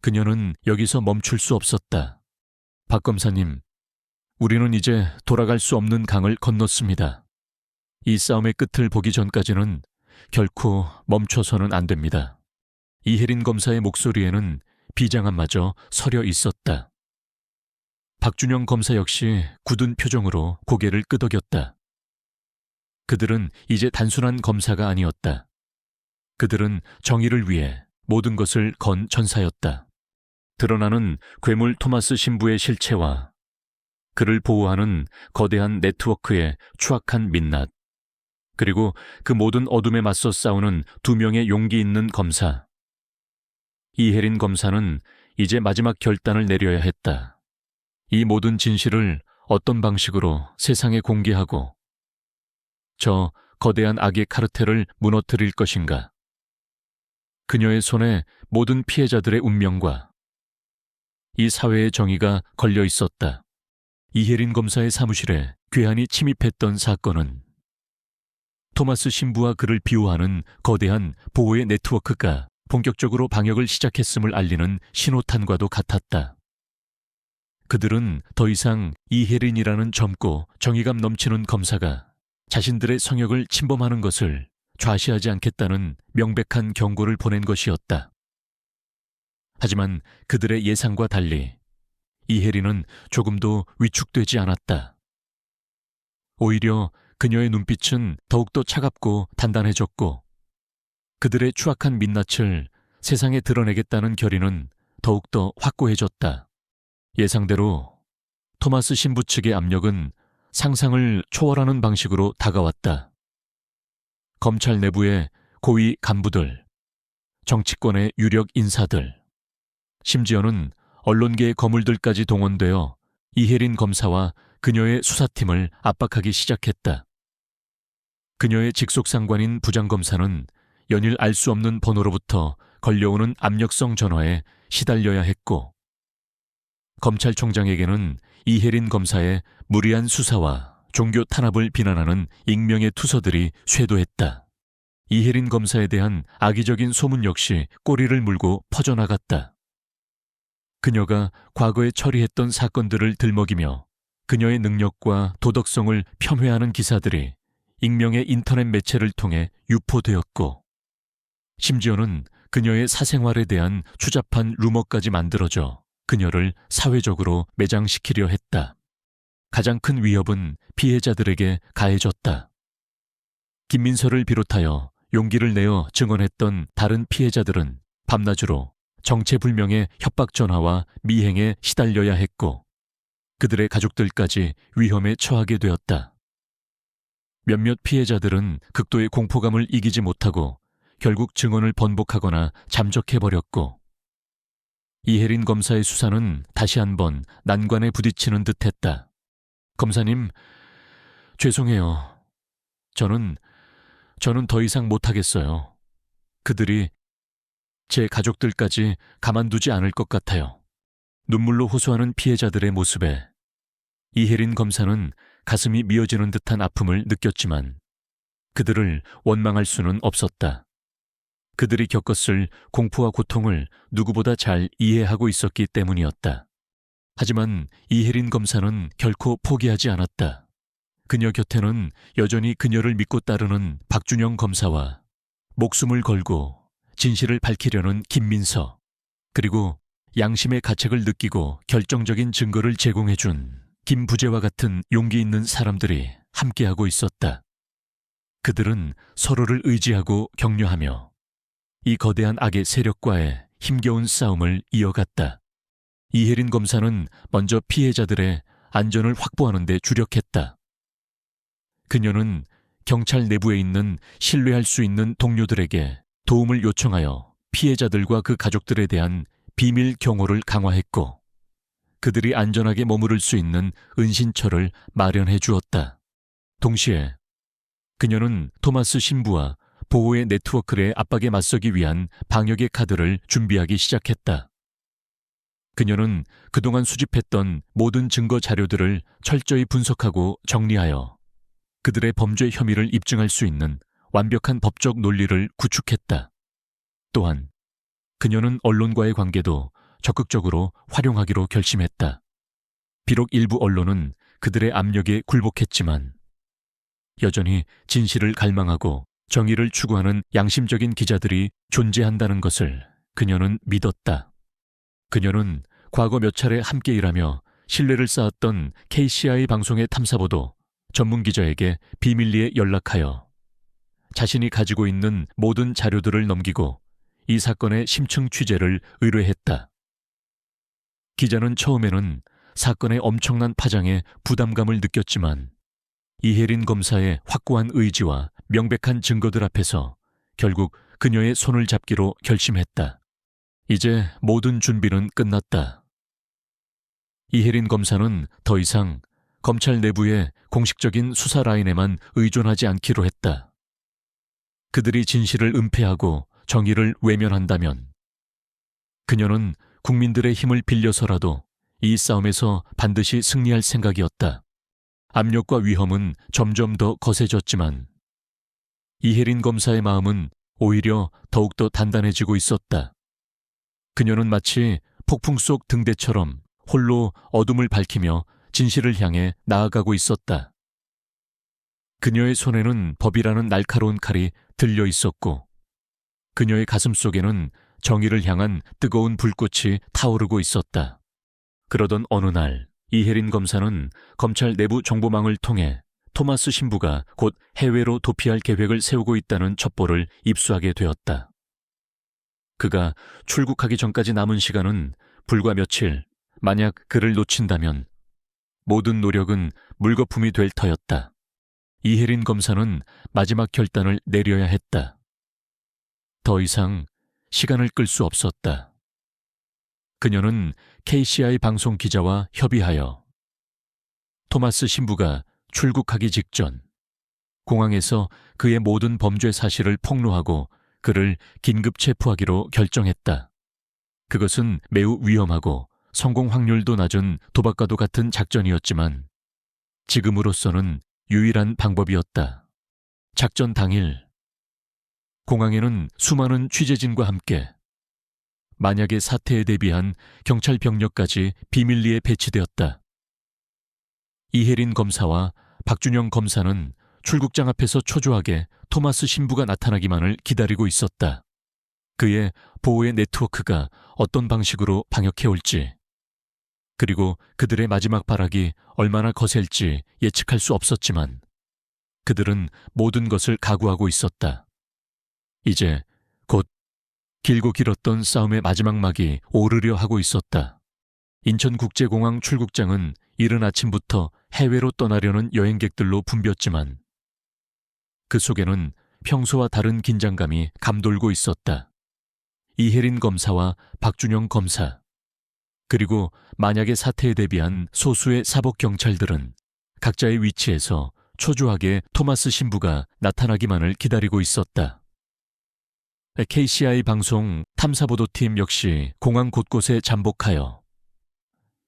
그녀는 여기서 멈출 수 없었다. 박 검사님, 우리는 이제 돌아갈 수 없는 강을 건넜습니다. 이 싸움의 끝을 보기 전까지는 결코 멈춰서는 안 됩니다. 이혜린 검사의 목소리에는 비장함마저 서려 있었다. 박준영 검사 역시 굳은 표정으로 고개를 끄덕였다. 그들은 이제 단순한 검사가 아니었다. 그들은 정의를 위해 모든 것을 건 전사였다. 드러나는 괴물 토마스 신부의 실체와 그를 보호하는 거대한 네트워크의 추악한 민낯, 그리고 그 모든 어둠에 맞서 싸우는 두 명의 용기 있는 검사. 이혜린 검사는 이제 마지막 결단을 내려야 했다. 이 모든 진실을 어떤 방식으로 세상에 공개하고 저 거대한 악의 카르텔을 무너뜨릴 것인가? 그녀의 손에 모든 피해자들의 운명과 이 사회의 정의가 걸려 있었다. 이혜린 검사의 사무실에 괴한이 침입했던 사건은 토마스 신부와 그를 비호하는 거대한 보호의 네트워크가 본격적으로 방역을 시작했음을 알리는 신호탄과도 같았다. 그들은 더 이상 이혜린이라는 젊고 정의감 넘치는 검사가 자신들의 성역을 침범하는 것을 좌시하지 않겠다는 명백한 경고를 보낸 것이었다. 하지만 그들의 예상과 달리 이혜린은 조금도 위축되지 않았다. 오히려 그녀의 눈빛은 더욱더 차갑고 단단해졌고 그들의 추악한 민낯을 세상에 드러내겠다는 결의는 더욱더 확고해졌다. 예상대로 토마스 신부 측의 압력은 상상을 초월하는 방식으로 다가왔다. 검찰 내부의 고위 간부들, 정치권의 유력 인사들, 심지어는 언론계의 거물들까지 동원되어 이혜린 검사와 그녀의 수사팀을 압박하기 시작했다. 그녀의 직속상관인 부장검사는 연일 알 수 없는 번호로부터 걸려오는 압력성 전화에 시달려야 했고, 검찰총장에게는 이혜린 검사의 무리한 수사와 종교 탄압을 비난하는 익명의 투서들이 쇄도했다. 이혜린 검사에 대한 악의적인 소문 역시 꼬리를 물고 퍼져나갔다. 그녀가 과거에 처리했던 사건들을 들먹이며 그녀의 능력과 도덕성을 폄훼하는 기사들이 익명의 인터넷 매체를 통해 유포되었고, 심지어는 그녀의 사생활에 대한 추잡한 루머까지 만들어져 그녀를 사회적으로 매장시키려 했다. 가장 큰 위협은 피해자들에게 가해졌다. 김민서를 비롯하여 용기를 내어 증언했던 다른 피해자들은 밤낮으로 정체불명의 협박 전화와 미행에 시달려야 했고, 그들의 가족들까지 위험에 처하게 되었다. 몇몇 피해자들은 극도의 공포감을 이기지 못하고 결국 증언을 번복하거나 잠적해버렸고, 이혜린 검사의 수사는 다시 한번 난관에 부딪히는 듯했다. 검사님, 죄송해요. 저는 더 이상 못하겠어요. 그들이 제 가족들까지 가만두지 않을 것 같아요. 눈물로 호소하는 피해자들의 모습에 이혜린 검사는 가슴이 미어지는 듯한 아픔을 느꼈지만 그들을 원망할 수는 없었다. 그들이 겪었을 공포와 고통을 누구보다 잘 이해하고 있었기 때문이었다. 하지만 이혜린 검사는 결코 포기하지 않았다. 그녀 곁에는 여전히 그녀를 믿고 따르는 박준영 검사와 목숨을 걸고 진실을 밝히려는 김민서, 그리고 양심의 가책을 느끼고 결정적인 증거를 제공해준 김부재와 같은 용기 있는 사람들이 함께하고 있었다. 그들은 서로를 의지하고 격려하며 이 거대한 악의 세력과의 힘겨운 싸움을 이어갔다. 이혜린 검사는 먼저 피해자들의 안전을 확보하는 데 주력했다. 그녀는 경찰 내부에 있는 신뢰할 수 있는 동료들에게 도움을 요청하여 피해자들과 그 가족들에 대한 비밀 경호를 강화했고, 그들이 안전하게 머무를 수 있는 은신처를 마련해 주었다. 동시에 그녀는 토마스 신부와 보호의 네트워크의 압박에 맞서기 위한 방역의 카드를 준비하기 시작했다. 그녀는 그동안 수집했던 모든 증거 자료들을 철저히 분석하고 정리하여 그들의 범죄 혐의를 입증할 수 있는 완벽한 법적 논리를 구축했다. 또한 그녀는 언론과의 관계도 적극적으로 활용하기로 결심했다. 비록 일부 언론은 그들의 압력에 굴복했지만 여전히 진실을 갈망하고 정의를 추구하는 양심적인 기자들이 존재한다는 것을 그녀는 믿었다. 그녀는 과거 몇 차례 함께 일하며 신뢰를 쌓았던 KCI 방송의 탐사보도 전문 기자에게 비밀리에 연락하여 자신이 가지고 있는 모든 자료들을 넘기고 이 사건의 심층 취재를 의뢰했다. 기자는 처음에는 사건의 엄청난 파장에 부담감을 느꼈지만 이혜린 검사의 확고한 의지와 명백한 증거들 앞에서 결국 그녀의 손을 잡기로 결심했다. 이제 모든 준비는 끝났다. 이혜린 검사는 더 이상 검찰 내부의 공식적인 수사 라인에만 의존하지 않기로 했다. 그들이 진실을 은폐하고 정의를 외면한다면 그녀는 국민들의 힘을 빌려서라도 이 싸움에서 반드시 승리할 생각이었다. 압력과 위험은 점점 더 거세졌지만 이혜린 검사의 마음은 오히려 더욱더 단단해지고 있었다. 그녀는 마치 폭풍 속 등대처럼 홀로 어둠을 밝히며 진실을 향해 나아가고 있었다. 그녀의 손에는 법이라는 날카로운 칼이 들려 있었고 그녀의 가슴 속에는 정의를 향한 뜨거운 불꽃이 타오르고 있었다. 그러던 어느 날 이혜린 검사는 검찰 내부 정보망을 통해 토마스 신부가 곧 해외로 도피할 계획을 세우고 있다는 첩보를 입수하게 되었다. 그가 출국하기 전까지 남은 시간은 불과 며칠, 만약 그를 놓친다면 모든 노력은 물거품이 될 터였다. 이혜린 검사는 마지막 결단을 내려야 했다. 더 이상 시간을 끌 수 없었다. 그녀는 KCI 방송 기자와 협의하여 토마스 신부가 출국하기 직전 공항에서 그의 모든 범죄 사실을 폭로하고 그를 긴급 체포하기로 결정했다. 그것은 매우 위험하고 성공 확률도 낮은 도박과도 같은 작전이었지만 지금으로서는 유일한 방법이었다. 작전 당일 공항에는 수많은 취재진과 함께 만약의 사태에 대비한 경찰 병력까지 비밀리에 배치되었다. 이혜린 검사와 박준영 검사는 출국장 앞에서 초조하게 토마스 신부가 나타나기만을 기다리고 있었다. 그의 보호의 네트워크가 어떤 방식으로 방역해올지, 그리고 그들의 마지막 발악이 얼마나 거셀지 예측할 수 없었지만 그들은 모든 것을 각오하고 있었다. 이제 곧 길고 길었던 싸움의 마지막 막이 오르려 하고 있었다. 인천국제공항 출국장은 이른 아침부터 해외로 떠나려는 여행객들로 붐볐지만 그 속에는 평소와 다른 긴장감이 감돌고 있었다. 이혜린 검사와 박준영 검사, 그리고 만약의 사태에 대비한 소수의 사복 경찰들은 각자의 위치에서 초조하게 토마스 신부가 나타나기만을 기다리고 있었다. KCI 방송 탐사보도팀 역시 공항 곳곳에 잠복하여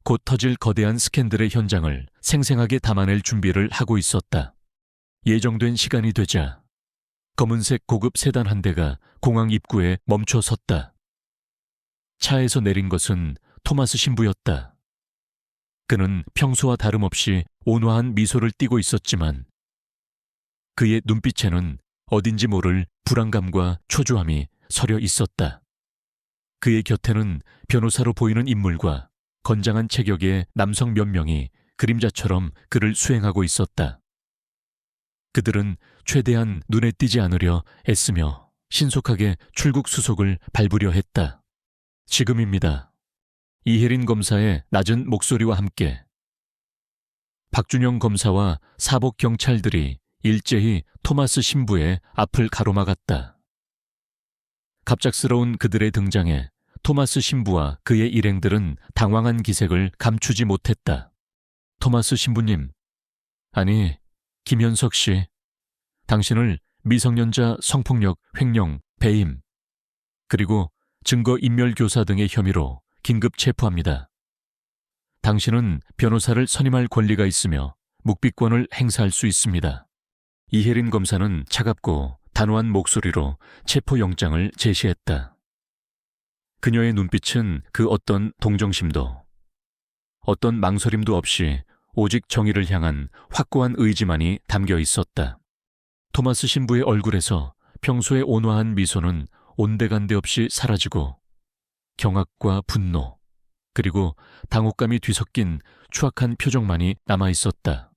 곧 터질 거대한 스캔들의 현장을 생생하게 담아낼 준비를 하고 있었다. 예정된 시간이 되자 검은색 고급 세단 한 대가 공항 입구에 멈춰 섰다. 차에서 내린 것은 토마스 신부였다. 그는 평소와 다름없이 온화한 미소를 띠고 있었지만 그의 눈빛에는 어딘지 모를 불안감과 초조함이 서려 있었다. 그의 곁에는 변호사로 보이는 인물과 건장한 체격의 남성 몇 명이 그림자처럼 그를 수행하고 있었다. 그들은 최대한 눈에 띄지 않으려 애쓰며 신속하게 출국 수속을 밟으려 했다. 지금입니다. 이혜린 검사의 낮은 목소리와 함께 박준영 검사와 사복 경찰들이 일제히 토마스 신부의 앞을 가로막았다. 갑작스러운 그들의 등장에 토마스 신부와 그의 일행들은 당황한 기색을 감추지 못했다. 토마스 신부님, 아니, 김현석 씨, 당신을 미성년자 성폭력, 횡령, 배임, 그리고 증거인멸교사 등의 혐의로 긴급 체포합니다. 당신은 변호사를 선임할 권리가 있으며 묵비권을 행사할 수 있습니다. 이혜린 검사는 차갑고 단호한 목소리로 체포영장을 제시했다. 그녀의 눈빛은 그 어떤 동정심도, 어떤 망설임도 없이 오직 정의를 향한 확고한 의지만이 담겨 있었다. 토마스 신부의 얼굴에서 평소의 온화한 미소는 온데간데 없이 사라지고 경악과 분노, 그리고 당혹감이 뒤섞인 추악한 표정만이 남아있었다.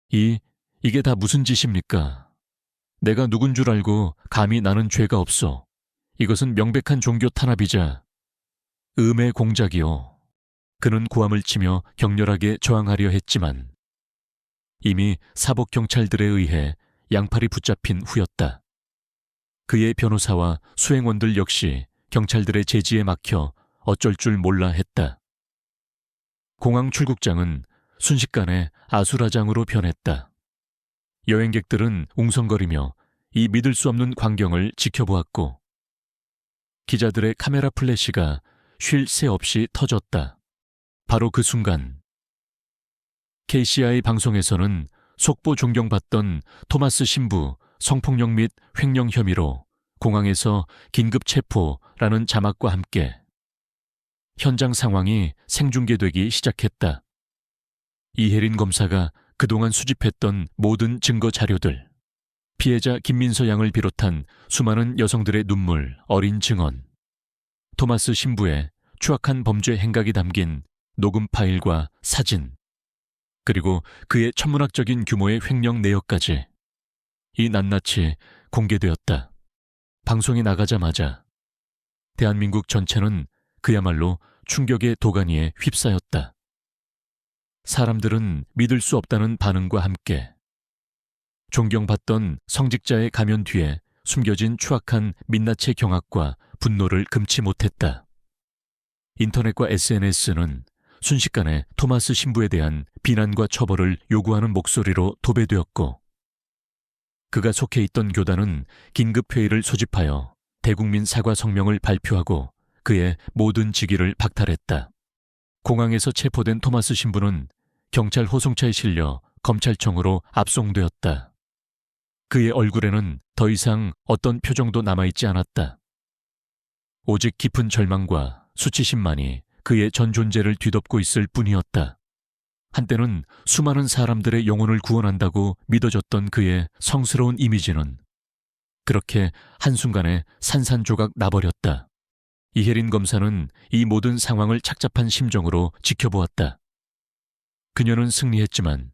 이게 다 무슨 짓입니까? 내가 누군 줄 알고 감히 나는 죄가 없어. 이것은 명백한 종교 탄압이자 음의 공작이요. 그는 고함을 치며 격렬하게 저항하려 했지만 이미 사복 경찰들에 의해 양팔이 붙잡힌 후였다. 그의 변호사와 수행원들 역시 경찰들의 제지에 막혀 어쩔 줄 몰라 했다. 공항 출국장은 순식간에 아수라장으로 변했다. 여행객들은 웅성거리며 이 믿을 수 없는 광경을 지켜보았고 기자들의 카메라 플래시가 쉴 새 없이 터졌다. 바로 그 순간 KCI 방송에서는 속보 존경받던 토마스 신부 성폭력 및 횡령 혐의로 공항에서 긴급 체포라는 자막과 함께 현장 상황이 생중계되기 시작했다. 이혜린 검사가 그동안 수집했던 모든 증거 자료들, 피해자 김민서 양을 비롯한 수많은 여성들의 눈물, 어린 증언, 토마스 신부의 추악한 범죄 행각이 담긴 녹음 파일과 사진, 그리고 그의 천문학적인 규모의 횡령 내역까지 이 낱낱이 공개되었다. 방송이 나가자마자 대한민국 전체는 그야말로 충격의 도가니에 휩싸였다. 사람들은 믿을 수 없다는 반응과 함께 존경받던 성직자의 가면 뒤에 숨겨진 추악한 민낯의 경악과 분노를 금치 못했다. 인터넷과 SNS는 순식간에 토마스 신부에 대한 비난과 처벌을 요구하는 목소리로 도배되었고 그가 속해 있던 교단은 긴급회의를 소집하여 대국민 사과 성명을 발표하고 그의 모든 직위를 박탈했다. 공항에서 체포된 토마스 신부는 경찰 호송차에 실려 검찰청으로 압송되었다. 그의 얼굴에는 더 이상 어떤 표정도 남아있지 않았다. 오직 깊은 절망과 수치심만이 그의 전 존재를 뒤덮고 있을 뿐이었다. 한때는 수많은 사람들의 영혼을 구원한다고 믿어졌던 그의 성스러운 이미지는 그렇게 한순간에 산산조각 나버렸다. 이혜린 검사는 이 모든 상황을 착잡한 심정으로 지켜보았다. 그녀는 승리했지만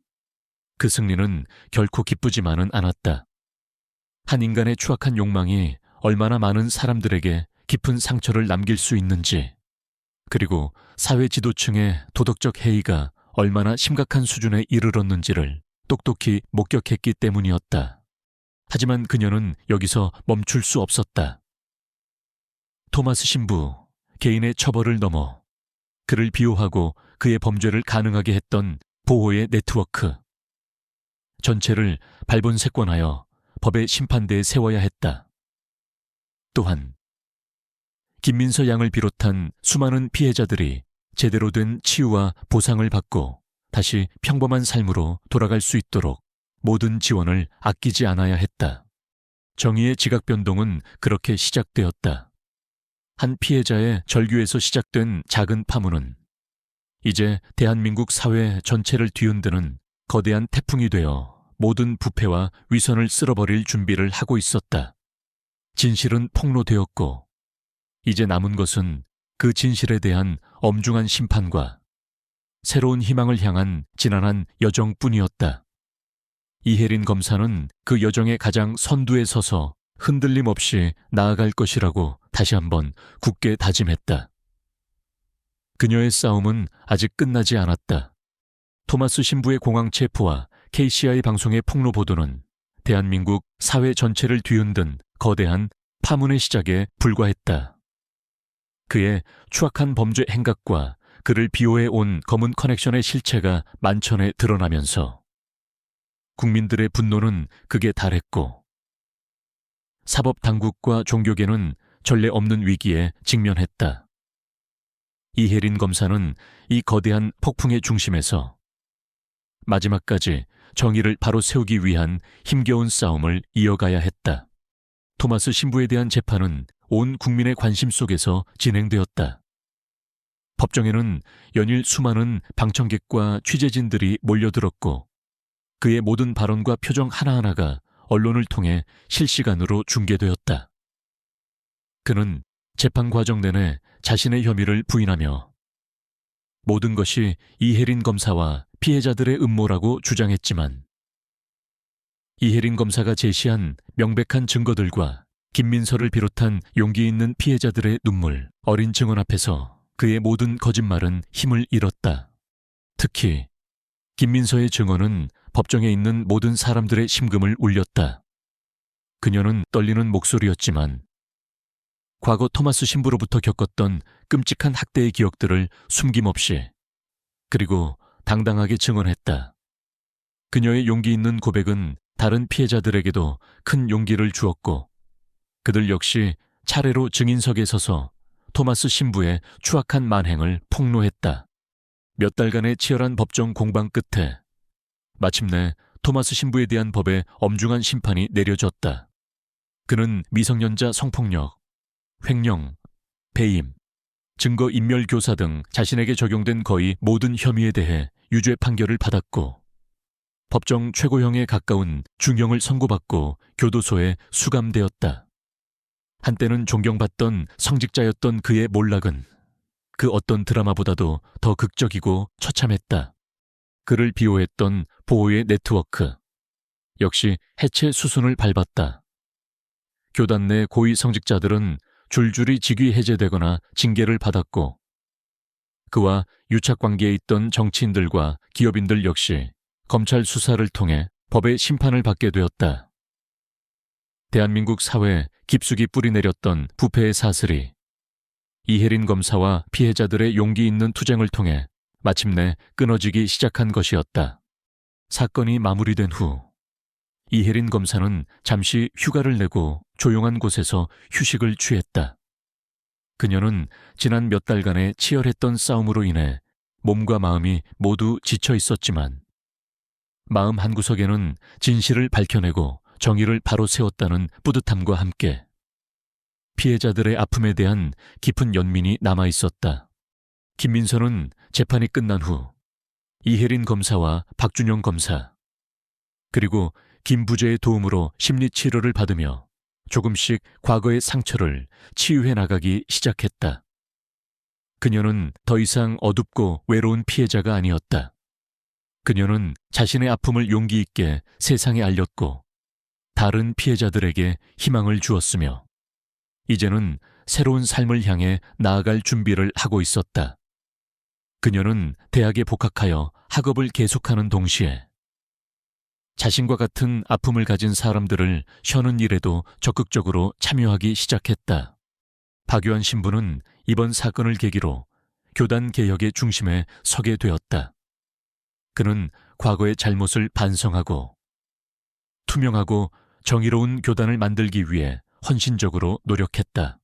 그 승리는 결코 기쁘지만은 않았다. 한 인간의 추악한 욕망이 얼마나 많은 사람들에게 깊은 상처를 남길 수 있는지, 그리고 사회 지도층의 도덕적 해이가 얼마나 심각한 수준에 이르렀는지를 똑똑히 목격했기 때문이었다. 하지만 그녀는 여기서 멈출 수 없었다. 토마스 신부, 개인의 처벌을 넘어 그를 비호하고 그의 범죄를 가능하게 했던 보호의 네트워크, 전체를 발본색권하여 법의 심판대에 세워야 했다. 또한 김민서 양을 비롯한 수많은 피해자들이 제대로 된 치유와 보상을 받고 다시 평범한 삶으로 돌아갈 수 있도록 모든 지원을 아끼지 않아야 했다. 정의의 지각 변동은 그렇게 시작되었다. 한 피해자의 절규에서 시작된 작은 파문은 이제 대한민국 사회 전체를 뒤흔드는 거대한 태풍이 되어 모든 부패와 위선을 쓸어버릴 준비를 하고 있었다. 진실은 폭로되었고 이제 남은 것은 그 진실에 대한 엄중한 심판과 새로운 희망을 향한 지난한 여정뿐이었다. 이혜린 검사는 그 여정의 가장 선두에 서서 흔들림 없이 나아갈 것이라고 다시 한번 굳게 다짐했다. 그녀의 싸움은 아직 끝나지 않았다. 토마스 신부의 공항 체포와 KCI 방송의 폭로 보도는 대한민국 사회 전체를 뒤흔든 거대한 파문의 시작에 불과했다. 그의 추악한 범죄 행각과 그를 비호해 온 검은 커넥션의 실체가 만천에 드러나면서 국민들의 분노는 극에 달했고 사법 당국과 종교계는 전례 없는 위기에 직면했다. 이혜린 검사는 이 거대한 폭풍의 중심에서 마지막까지 정의를 바로 세우기 위한 힘겨운 싸움을 이어가야 했다. 토마스 신부에 대한 재판은 온 국민의 관심 속에서 진행되었다. 법정에는 연일 수많은 방청객과 취재진들이 몰려들었고 그의 모든 발언과 표정 하나하나가 언론을 통해 실시간으로 중계되었다. 그는 재판 과정 내내 자신의 혐의를 부인하며 모든 것이 이혜린 검사와 피해자들의 음모라고 주장했지만 이혜린 검사가 제시한 명백한 증거들과 김민서를 비롯한 용기 있는 피해자들의 눈물, 어린 증언 앞에서 그의 모든 거짓말은 힘을 잃었다. 특히 김민서의 증언은 법정에 있는 모든 사람들의 심금을 울렸다. 그녀는 떨리는 목소리였지만 과거 토마스 신부로부터 겪었던 끔찍한 학대의 기억들을 숨김없이 그리고 당당하게 증언했다. 그녀의 용기 있는 고백은 다른 피해자들에게도 큰 용기를 주었고 그들 역시 차례로 증인석에 서서 토마스 신부의 추악한 만행을 폭로했다. 몇 달간의 치열한 법정 공방 끝에 마침내 토마스 신부에 대한 법의 엄중한 심판이 내려졌다. 그는 미성년자 성폭력, 횡령, 배임, 증거인멸교사 등 자신에게 적용된 거의 모든 혐의에 대해 유죄 판결을 받았고 법정 최고형에 가까운 중형을 선고받고 교도소에 수감되었다. 한때는 존경받던 성직자였던 그의 몰락은 그 어떤 드라마보다도 더 극적이고 처참했다. 그를 비호했던 보호의 네트워크 역시 해체 수순을 밟았다. 교단 내 고위 성직자들은 줄줄이 직위 해제되거나 징계를 받았고 그와 유착관계에 있던 정치인들과 기업인들 역시 검찰 수사를 통해 법의 심판을 받게 되었다. 대한민국 사회에 깊숙이 뿌리내렸던 부패의 사슬이 이혜린 검사와 피해자들의 용기 있는 투쟁을 통해 마침내 끊어지기 시작한 것이었다. 사건이 마무리된 후 이혜린 검사는 잠시 휴가를 내고 조용한 곳에서 휴식을 취했다. 그녀는 지난 몇 달간의 치열했던 싸움으로 인해 몸과 마음이 모두 지쳐 있었지만 마음 한구석에는 진실을 밝혀내고 정의를 바로 세웠다는 뿌듯함과 함께 피해자들의 아픔에 대한 깊은 연민이 남아 있었다. 김민서는 재판이 끝난 후 이혜린 검사와 박준영 검사, 그리고 김 부제의 도움으로 심리치료를 받으며 조금씩 과거의 상처를 치유해 나가기 시작했다. 그녀는 더 이상 어둡고 외로운 피해자가 아니었다. 그녀는 자신의 아픔을 용기 있게 세상에 알렸고 다른 피해자들에게 희망을 주었으며 이제는 새로운 삶을 향해 나아갈 준비를 하고 있었다. 그녀는 대학에 복학하여 학업을 계속하는 동시에 자신과 같은 아픔을 가진 사람들을 셔는 일에도 적극적으로 참여하기 시작했다. 박유한 신부는 이번 사건을 계기로 교단 개혁의 중심에 서게 되었다. 그는 과거의 잘못을 반성하고 투명하고 정의로운 교단을 만들기 위해 헌신적으로 노력했다.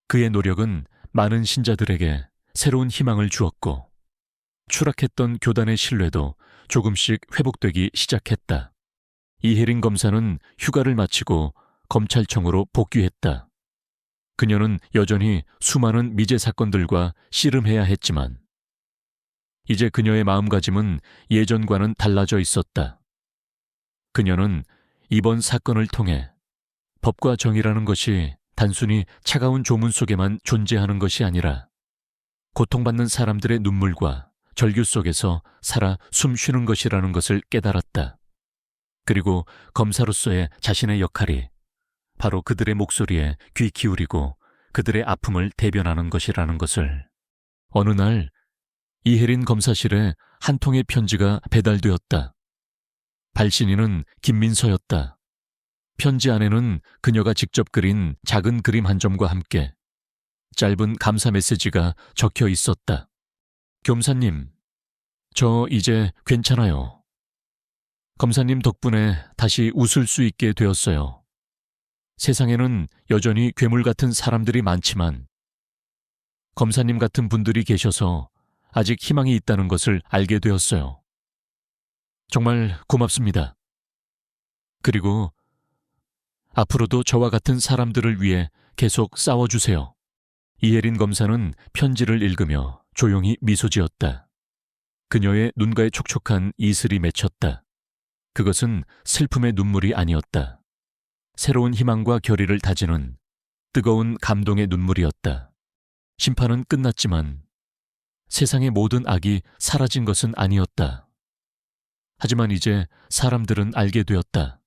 그의 노력은 많은 신자들에게 새로운 희망을 주었고 추락했던 교단의 신뢰도 조금씩 회복되기 시작했다. 이혜린 검사는 휴가를 마치고 검찰청으로 복귀했다. 그녀는 여전히 수많은 미제 사건들과 씨름해야 했지만 이제 그녀의 마음가짐은 예전과는 달라져 있었다. 그녀는 이번 사건을 통해 법과 정의라는 것이 단순히 차가운 조문 속에만 존재하는 것이 아니라 고통받는 사람들의 눈물과 절규 속에서 살아 숨쉬는 것이라는 것을 깨달았다. 그리고 검사로서의 자신의 역할이 바로 그들의 목소리에 귀 기울이고 그들의 아픔을 대변하는 것이라는 것을. 어느 날 이혜린 검사실에 한 통의 편지가 배달되었다. 발신인은 김민서였다. 편지 안에는 그녀가 직접 그린 작은 그림 한 점과 함께 짧은 감사 메시지가 적혀 있었다. 검사님, 저 이제 괜찮아요. 검사님 덕분에 다시 웃을 수 있게 되었어요. 세상에는 여전히 괴물 같은 사람들이 많지만 검사님 같은 분들이 계셔서 아직 희망이 있다는 것을 알게 되었어요. 정말 고맙습니다. 그리고 앞으로도 저와 같은 사람들을 위해 계속 싸워주세요. 이혜린 검사는 편지를 읽으며 조용히 미소 지었다. 그녀의 눈가에 촉촉한 이슬이 맺혔다. 그것은 슬픔의 눈물이 아니었다. 새로운 희망과 결의를 다지는 뜨거운 감동의 눈물이었다. 심판은 끝났지만 세상의 모든 악이 사라진 것은 아니었다. 하지만 이제 사람들은 알게 되었다.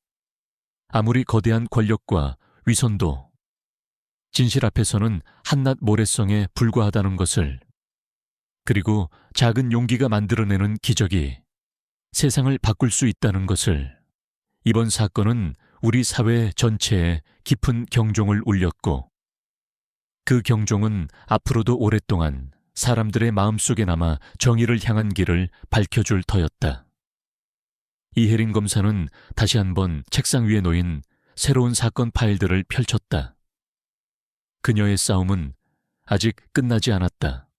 아무리 거대한 권력과 위선도 진실 앞에서는 한낱 모래성에 불과하다는 것을, 그리고 작은 용기가 만들어내는 기적이 세상을 바꿀 수 있다는 것을. 이번 사건은 우리 사회 전체에 깊은 경종을 울렸고 그 경종은 앞으로도 오랫동안 사람들의 마음속에 남아 정의를 향한 길을 밝혀줄 터였다. 이혜린 검사는 다시 한번 책상 위에 놓인 새로운 사건 파일들을 펼쳤다. 그녀의 싸움은 아직 끝나지 않았다.